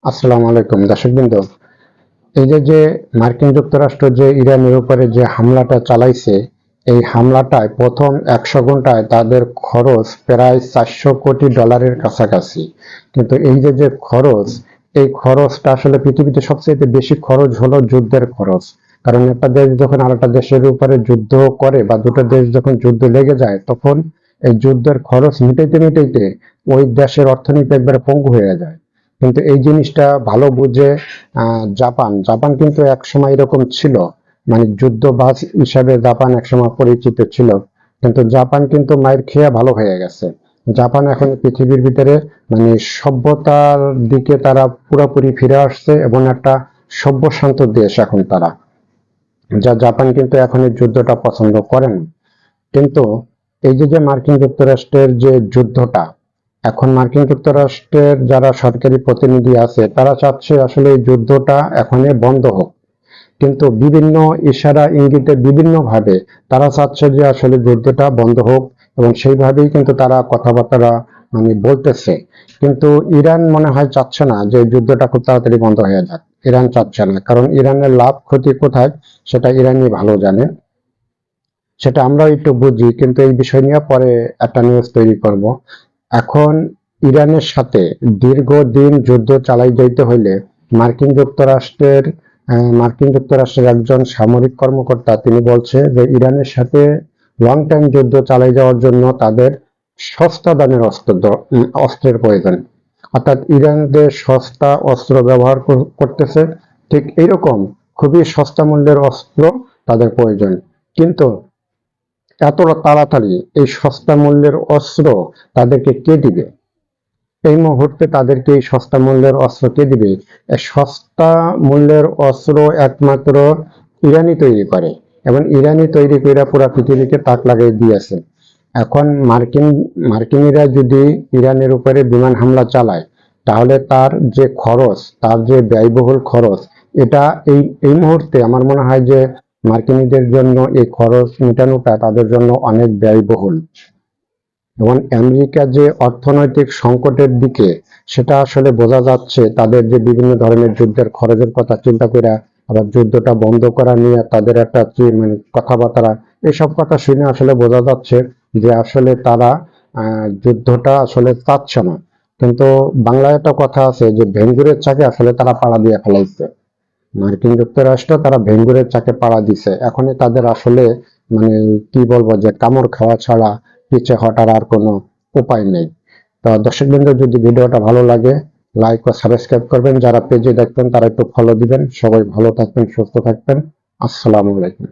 আসসালামু আলাইকুম দর্শকবৃন্দ। এই যে মার্কিন যুক্তরাষ্ট্র যে ইরানের উপরে যে হামলাটা চালাইছে, এই হামলাটায় প্রথম 100 ঘন্টায় তাদের খরচ প্রায় $400 কোটি কাছাকাছি। কিন্তু এই যে খরচ, এই খরচটা আসলে পৃথিবীতে সবচেয়ে বেশি খরচ হলো যুদ্ধের খরচ। কারণ একটা দেশ যখন আরেকটা দেশের উপরে যুদ্ধ করে বা দুটো দেশ যখন যুদ্ধ লেগে যায়, তখন এই যুদ্ধের খরচ মিটাইতে মিটাইতে ওই দেশের অর্থনীতি একবারে পঙ্গু হয়ে যায়। কিন্তু এই জিনিসটা ভালো বুঝে জাপান জাপান কিন্তু একসময় এরকম ছিল, মানে যুদ্ধবাজ হিসাবে জাপান একসময় পরিচিত ছিল। কিন্তু জাপান কিন্তু মায়ের খেয়ে ভালো হয়ে গেছে। জাপান এখন পৃথিবীর ভিতরে মানে সভ্যতার দিকে তারা পুরোপুরি ফিরে আসছে এবং একটা সভ্য শান্ত দেশ এখন তারা। জাপান কিন্তু এখন এই যুদ্ধটা পছন্দ করে না। কিন্তু এই যে মার্কিন যুক্তরাষ্ট্রের যে যুদ্ধটা, এখন মার্কিন যুক্তরাষ্ট্রের যারা সরকারি প্রতিনিধি আছে তারা চাচ্ছে আসলে এই যুদ্ধটা এখনই বন্ধ হোক। কিন্তু বিভিন্ন ইশারা ইঙ্গিতে বিভিন্ন ভাবে তারা চাচ্ছে যে আসলে যুদ্ধটা বন্ধ হোক, এবং সেইভাবেই কিন্তু তারা কথাবার্তা মানে বলতেছে। কিন্তু ইরান মনে হয় চাচ্ছে না যে যুদ্ধটা খুব তাড়াতাড়ি বন্ধ হয়ে যাক। ইরান চাচ্ছে না, কারণ ইরানের লাভ ক্ষতি কোথায় সেটা ইরানই ভালো জানে। সেটা আমরাও একটু বুঝি, কিন্তু এই বিষয় নিয়ে পরে একটা নিউজ তৈরি করব। এখন ইরানের সাথে দীর্ঘদিন যুদ্ধ চালাই যাইতে হইলে মার্কিন যুক্তরাষ্ট্রের একজন সামরিক কর্মকর্তা তিনি বলছে যে ইরানের সাথে লং টাইম যুদ্ধ চালাই যাওয়ার জন্য তাদের সস্তা দামের অস্ত্রের প্রয়োজন। অর্থাৎ ইরান যে সস্তা অস্ত্র ব্যবহার করতেছে, ঠিক এইরকম খুবই সস্তা মূল্যের অস্ত্র তাদের প্রয়োজন। কিন্তু এত তাড়াতাড়ি এই সস্তা মূল্যের অস্ত্র তাদেরকে কে দিবে? এই মুহূর্তে তাদেরকে এই সস্তা মূল্যের অস্ত্র কে দিবে? এই সস্তা মূল্যের অস্ত্র একমাত্র ইরানই তৈরি করে, এবং ইরানই তৈরি করে পুরা পৃথিবীকে তাক লাগিয়ে দিয়েছে। এখন মার্কিনিরা যদি ইরানের উপরে বিমান হামলা চালায়, তাহলে তার যে খরচ, তার যে ব্যয়বহুল খরচ, এটা এই এই মুহূর্তে আমার মনে হয় যে মার্কিনীদের জন্য এই খরচ মেটানোটা তাদের জন্য অনেক ব্যয়বহুল। এবং আমেরিকা যে অর্থনৈতিক সংকটের দিকে, সেটা আসলে বোঝা যাচ্ছে তাদের যে বিভিন্ন ধরনের যুদ্ধের খরচের কথা চিন্তা করে, আবার যুদ্ধটা বন্ধ করা নিয়ে তাদের একটা যে মানে কথাবার্তা, এসব কথা শুনে আসলে বোঝা যাচ্ছে যে আসলে তারা যুদ্ধটা আসলে চাচ্ছে না। কিন্তু বাংলায় একটা কথা আছে যে ভেঙ্গুরের চাকে আসলে তারা পাড়া দিয়ে ফেলাইছে। মার্কিন যুক্তরাষ্ট্র তারা ভেঙ্গুরের চাকে পাড়া দিছে। এখনই তাদের আসলে মানে কি বলবো যে কামড় খাওয়া ছাড়া পিছে হটার আর কোনো উপায় নেই। তো দর্শকবৃন্দ, যদি ভিডিওটা ভালো লাগে লাইক ও সাবস্ক্রাইব করবেন, যারা পেজে দেখবেন তারা একটু ফলো দিবেন। সবাই ভালো থাকবেন, সুস্থ থাকবেন। আসসালামু আলাইকুম।